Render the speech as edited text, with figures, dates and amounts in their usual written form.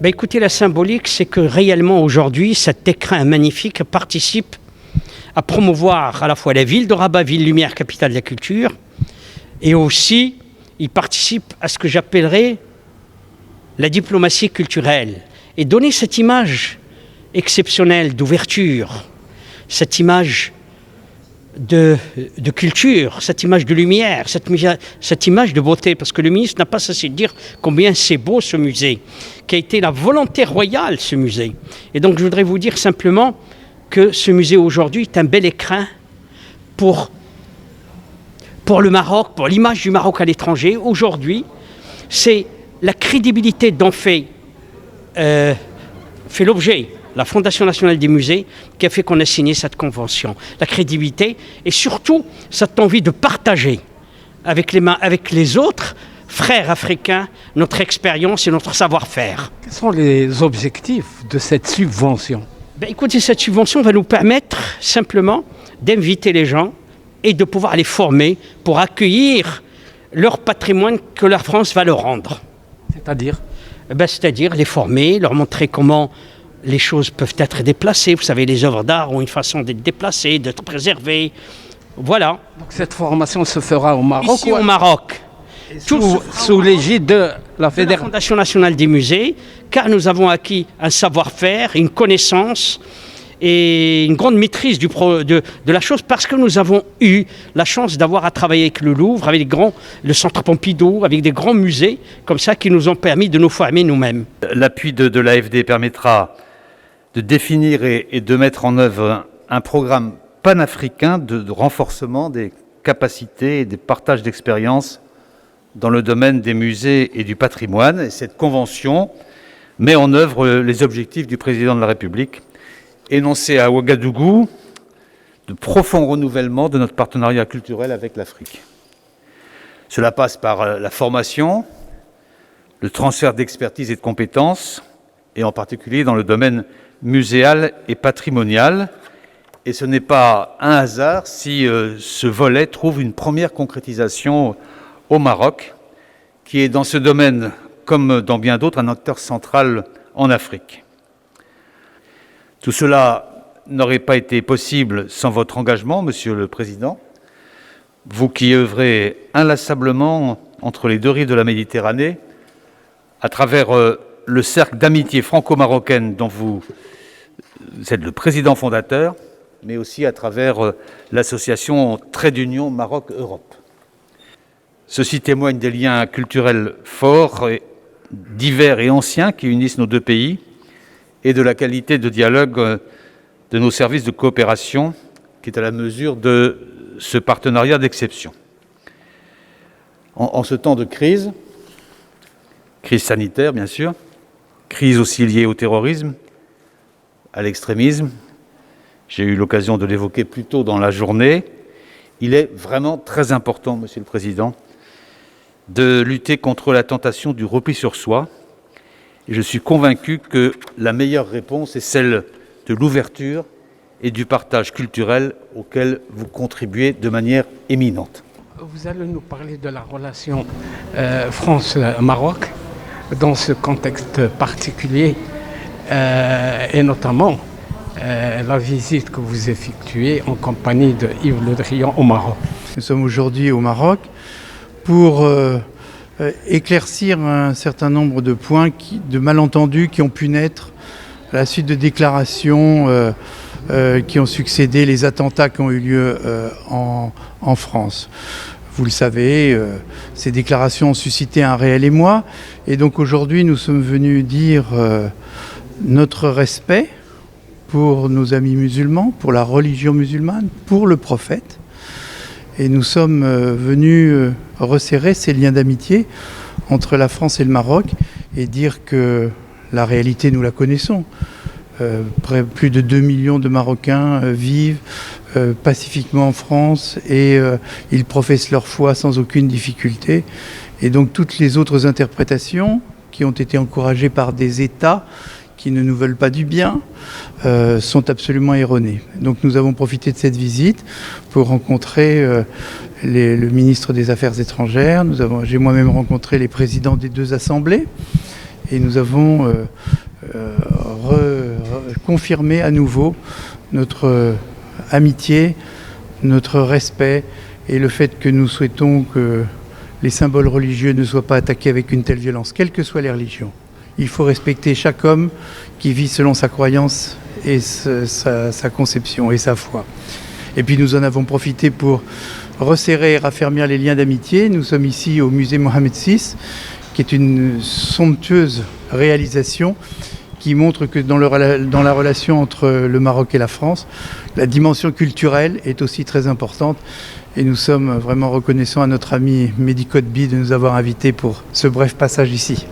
Ben écoutez, la symbolique, c'est que réellement aujourd'hui, cet écrin magnifique participe à promouvoir à la fois la ville de Rabat, ville lumière, capitale de la culture, et aussi il participe à ce que j'appellerais la diplomatie culturelle, et donner cette image exceptionnelle d'ouverture, cette image de culture, cette image de lumière, cette image de beauté, parce que le ministre n'a pas cessé de dire combien c'est beau ce musée, qui a été la volonté royale, ce musée. Et donc je voudrais vous dire simplement que ce musée aujourd'hui est un bel écrin pour le Maroc, pour l'image du Maroc à l'étranger. Aujourd'hui, c'est la crédibilité dont fait l'objet la Fondation nationale des musées qui a fait qu'on a signé cette convention. La crédibilité et surtout cette envie de partager avec les autres frères africains notre expérience et notre savoir-faire. Quels sont les objectifs de cette subvention ? Écoutez, cette subvention va nous permettre simplement d'inviter les gens et de pouvoir les former pour accueillir leur patrimoine que la France va leur rendre. C'est-à-dire ? C'est-à-dire les former, leur montrer comment les choses peuvent être déplacées. Vous savez, les œuvres d'art ont une façon d'être déplacées, d'être préservées. Voilà. Donc cette formation se fera au Maroc ? Ici au Maroc. Sous l'égide de la Fondation nationale des musées, car nous avons acquis un savoir-faire, une connaissance et une grande maîtrise de la chose, parce que nous avons eu la chance d'avoir à travailler avec le Louvre, avec le Centre Pompidou, avec des grands musées comme ça qui nous ont permis de nous former nous-mêmes. L'appui de l'AFD permettra de définir et de mettre en œuvre un programme panafricain de renforcement des capacités et des partages d'expériences dans le domaine des musées et du patrimoine. Et cette convention met en œuvre les objectifs du président de la République énoncés à Ouagadougou de profond renouvellement de notre partenariat culturel avec l'Afrique. Cela passe par la formation, le transfert d'expertise et de compétences, et en particulier dans le domaine muséal et patrimonial. Et ce n'est pas un hasard si ce volet trouve une première concrétisation au Maroc, qui est dans ce domaine, comme dans bien d'autres, un acteur central en Afrique. Tout cela n'aurait pas été possible sans votre engagement, Monsieur le Président, vous qui œuvrez inlassablement entre les deux rives de la Méditerranée, à travers le cercle d'amitié franco-marocaine dont vous êtes le président fondateur, mais aussi à travers l'association Trait d'Union Maroc-Europe. Ceci témoigne des liens culturels forts, divers et anciens qui unissent nos deux pays et de la qualité de dialogue de nos services de coopération qui est à la mesure de ce partenariat d'exception. En ce temps de crise sanitaire bien sûr, crise aussi liée au terrorisme, à l'extrémisme, j'ai eu l'occasion de l'évoquer plus tôt dans la journée, il est vraiment très important, Monsieur le Président, de lutter contre la tentation du repli sur soi. Et je suis convaincu que la meilleure réponse est celle de l'ouverture et du partage culturel auquel vous contribuez de manière éminente. Vous allez nous parler de la relation France-Maroc dans ce contexte particulier et notamment la visite que vous effectuez en compagnie de Yves Le Drian au Maroc. Nous sommes aujourd'hui au Maroc pour éclaircir un certain nombre de points, de malentendus qui ont pu naître à la suite de déclarations qui ont succédé les attentats qui ont eu lieu en France. Vous le savez, ces déclarations ont suscité un réel émoi et donc aujourd'hui nous sommes venus dire notre respect pour nos amis musulmans, pour la religion musulmane, pour le prophète. Et nous sommes venus resserrer ces liens d'amitié entre la France et le Maroc et dire que la réalité, nous la connaissons. Plus de 2 millions de Marocains vivent pacifiquement en France et ils professent leur foi sans aucune difficulté. Et donc toutes les autres interprétations qui ont été encouragées par des États qui ne nous veulent pas du bien, sont absolument erronées. Donc nous avons profité de cette visite pour rencontrer le ministre des Affaires étrangères. J'ai moi-même rencontré les présidents des deux assemblées et nous avons confirmé à nouveau notre amitié, notre respect et le fait que nous souhaitons que les symboles religieux ne soient pas attaqués avec une telle violence, quelles que soient les religions. Il faut respecter chaque homme qui vit selon sa croyance et sa conception et sa foi. Et puis nous en avons profité pour resserrer et raffermir les liens d'amitié. Nous sommes ici au musée Mohamed VI, qui est une somptueuse réalisation qui montre que dans la relation entre le Maroc et la France, la dimension culturelle est aussi très importante. Et nous sommes vraiment reconnaissants à notre ami Mehdi Kotbi de nous avoir invités pour ce bref passage ici.